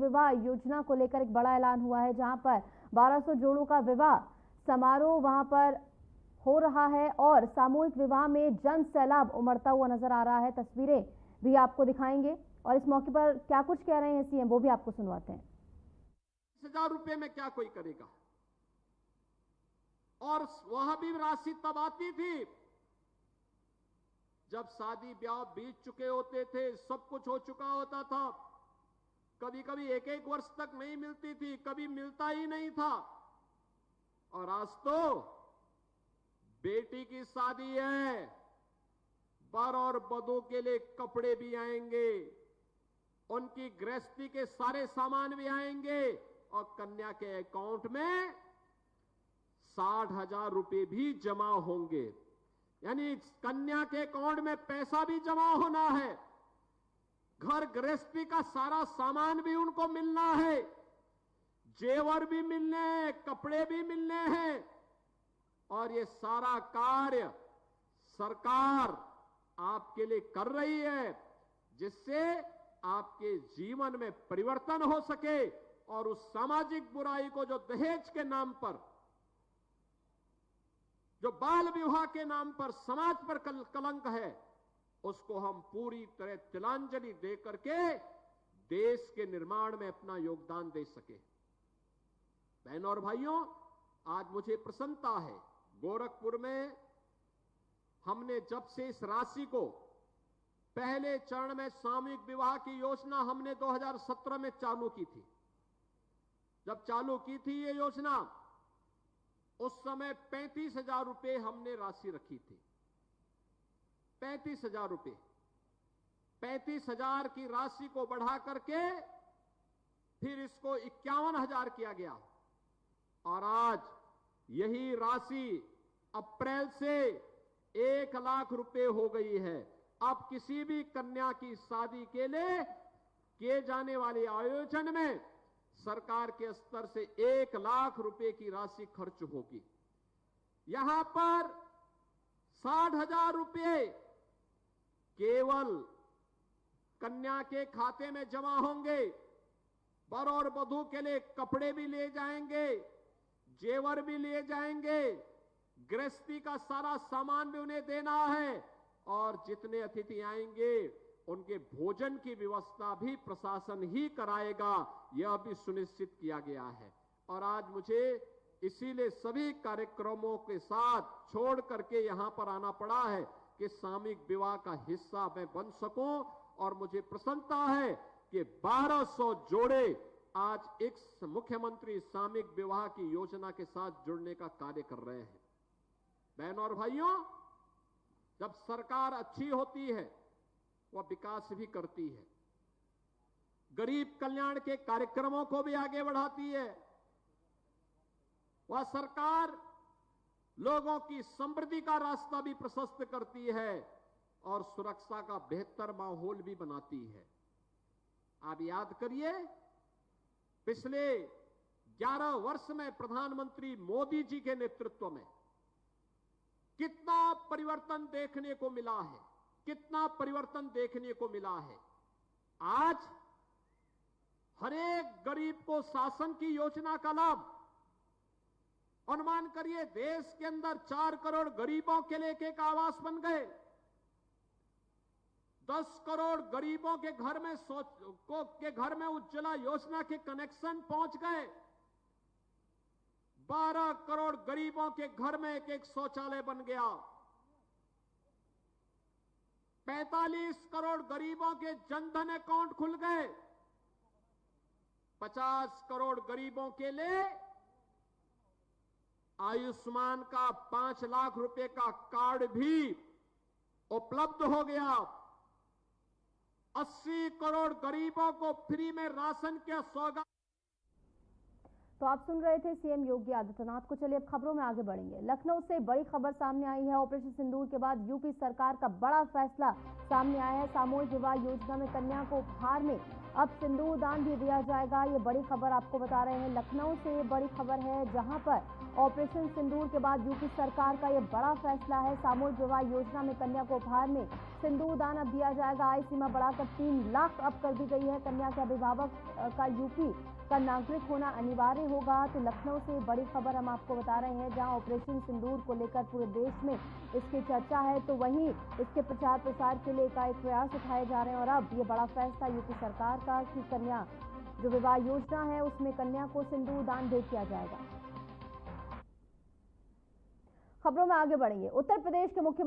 विवाह योजना को लेकर एक बड़ा ऐलान हुआ है, जहां पर 1200 जोड़ों का विवाह समारोह वहां पर हो रहा है और सामूहिक विवाह में जन सैलाब उमड़ता हुआ नजर आ रहा है। तस्वीरें भी आपको दिखाएंगे और इस मौके पर क्या कुछ कह रहे हैं सीएम वो भी आपको सुनवाते हैं। 10,000 रुपए में क्या कोई करेगा? और वह भी राशि तब आती थी जब शादी ब्याह बीत चुके होते थे, सब कुछ हो चुका होता था। कभी कभी एक एक वर्ष तक नहीं मिलती थी, कभी मिलता ही नहीं था। और आज तो बेटी की शादी है, वर और वधू के लिए कपड़े भी आएंगे, उनकी गृहस्थी के सारे सामान भी आएंगे और कन्या के अकाउंट में 60,000 रुपए भी जमा होंगे। यानी कन्या के अकाउंट में पैसा भी जमा होना है, घर गृहस्थी का सारा सामान भी उनको मिलना है, जेवर भी मिलने हैं, कपड़े भी मिलने हैं। और ये सारा कार्य सरकार आपके लिए कर रही है, जिससे आपके जीवन में परिवर्तन हो सके और उस सामाजिक बुराई को जो दहेज के नाम पर, जो बाल विवाह के नाम पर समाज पर कलंक है, उसको हम पूरी तरह तिलांजलि दे करके देश के निर्माण में अपना योगदान दे सके। बहनों और भाइयों, आज मुझे प्रसन्नता है, गोरखपुर में हमने जब से इस राशि को पहले चरण में सामूहिक विवाह की योजना हमने 2017 में चालू की थी। जब चालू की थी ये योजना, उस समय 35,000 रुपए हमने राशि रखी थी। 35,000 रुपए, 35,000 की राशि को बढ़ा करके फिर इसको 51,000 किया गया। और आज यही राशि अप्रैल से 1 लाख रुपए हो गई है। अब किसी भी कन्या की शादी के लिए किए जाने वाले आयोजन में सरकार के स्तर से 1 लाख रुपए की राशि खर्च होगी। यहां पर 60,000 रुपए केवल कन्या के खाते में जमा होंगे। वर और वधू के लिए कपड़े भी ले जाएंगे, जेवर भी ले जाएंगे, गृहस्थी का सारा सामान भी उन्हें देना है और जितने अतिथि आएंगे उनके भोजन की व्यवस्था भी प्रशासन ही कराएगा, यह भी सुनिश्चित किया गया है। और आज मुझे इसीलिए सभी कार्यक्रमों के साथ छोड़ करके यहां पर आना पड़ा है कि सामूहिक विवाह का हिस्सा मैं बन सकूं। और मुझे प्रसन्नता है कि 1200 जोड़े आज एक मुख्यमंत्री सामूहिक विवाह की योजना के साथ जुड़ने का कार्य कर रहे हैं। बहनों और भाइयों, जब सरकार अच्छी होती है वह विकास भी करती है, गरीब कल्याण के कार्यक्रमों को भी आगे बढ़ाती है। वह सरकार लोगों की समृद्धि का रास्ता भी प्रशस्त करती है और सुरक्षा का बेहतर माहौल भी बनाती है। आप याद करिए, पिछले 11 वर्ष में प्रधानमंत्री मोदी जी के नेतृत्व में कितना परिवर्तन देखने को मिला है, कितना परिवर्तन देखने को मिला है। आज हर एक गरीब को शासन की योजना का लाभ, अनुमान करिए देश के अंदर 4 करोड़ गरीबों के लिए एक आवास बन गए, 10 करोड़ गरीबों के घर में उज्ज्वला योजना के कनेक्शन पहुंच गए, 12 करोड़ गरीबों के घर में एक शौचालय बन गया, 45 करोड़ गरीबों के जनधन अकाउंट खुल गए, 50 करोड़ गरीबों के लिए आयुष्मान का 5 लाख रुपए का कार्ड भी उपलब्ध हो गया, 80 करोड़ गरीबों को फ्री में राशन के सौगात। तो आप सुन रहे थे सीएम योगी आदित्यनाथ को। चलिए अब खबरों में आगे बढ़ेंगे। लखनऊ से बड़ी खबर सामने आई है। ऑपरेशन सिंदूर के बाद यूपी सरकार का बड़ा फैसला सामने आया है। सामूहिक विवाह योजना में कन्या को उपहार में अब सिंदूर दान भी दिया जाएगा। ये बड़ी खबर आपको बता रहे हैं, लखनऊ से बड़ी खबर है, जहां पर ऑपरेशन सिंदूर के बाद यूपी सरकार का ये बड़ा फैसला है। सामूहिक विवाह योजना में कन्या को उपहार में सिंदूर दान अब दिया जाएगा। आयु सीमा बढ़ाकर 3 लाख अब कर दी गई है। कन्या के अभिभावक का यूपी का नागरिक होना अनिवार्य होगा। तो लखनऊ से बड़ी खबर हम आपको बता रहे हैं, जहां ऑपरेशन सिंदूर को लेकर पूरे देश में इसकी चर्चा है, तो वहीं इसके प्रचार प्रसार के लिए एकाएक प्रयास उठाए जा रहे हैं। और अब ये बड़ा फैसला यूपी सरकार का कि कन्या जो विवाह योजना है उसमें कन्या को सिंदूर दान भेंट किया जाएगा। खबरों में आगे बढ़ेंगे। उत्तर प्रदेश के मुख्यमंत्री